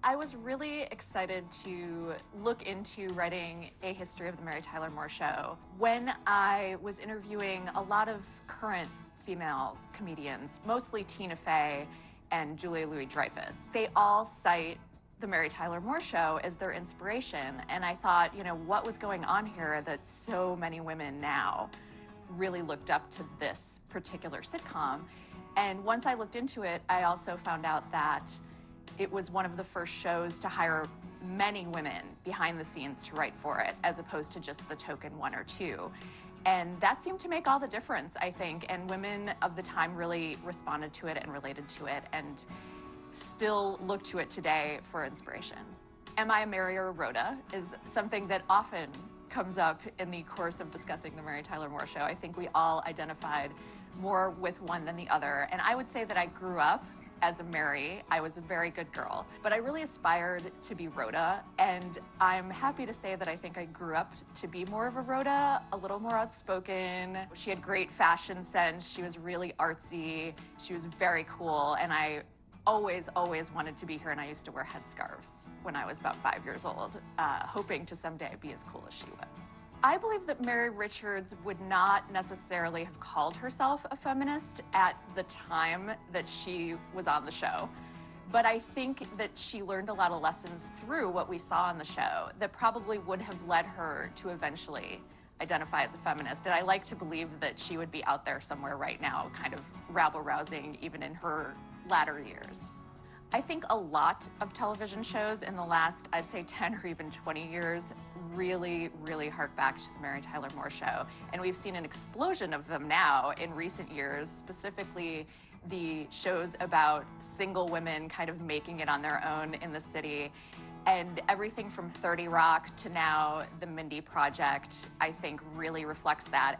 I was really excited to look into writing a history of the Mary Tyler Moore Show when I was interviewing a lot of current female comedians, mostly Tina Fey and Julia Louis-Dreyfus. They all cite the Mary Tyler Moore Show as their inspiration, and I thought, what was going on here that so many women now really looked up to this particular sitcom. And once I looked into it, I also found out that it was one of the first shows to hire many women behind the scenes to write for it, as opposed to just the token one or two. And that seemed to make all the difference, I think. And women of the time really responded to it and related to it and still look to it today for inspiration. Am I a Mary or a Rhoda is something that often comes up in the course of discussing the Mary Tyler Moore Show. I think we all identified more with one than the other. And I would say that I grew up as a Mary. I was a very good girl, but I really aspired to be Rhoda. And I'm happy to say that I think I grew up to be more of a Rhoda, a little more outspoken. She had great fashion sense. She was really artsy. She was very cool. And I always wanted to be her. And I used to wear headscarves when I was about 5 years old, hoping to someday be as cool as she was. I believe that Mary Richards would not necessarily have called herself a feminist at the time that she was on the show. But I think that she learned a lot of lessons through what we saw on the show that probably would have led her to eventually identify as a feminist. And I like to believe that she would be out there somewhere right now, kind of rabble-rousing even in her latter years. I think a lot of television shows in the last, I'd say 10 or even 20 years, really hark back to the Mary Tyler Moore Show. And we've seen an explosion of them now in recent years, specifically the shows about single women kind of making it on their own in the city. And everything from 30 Rock to now the Mindy Project, I think really reflects that.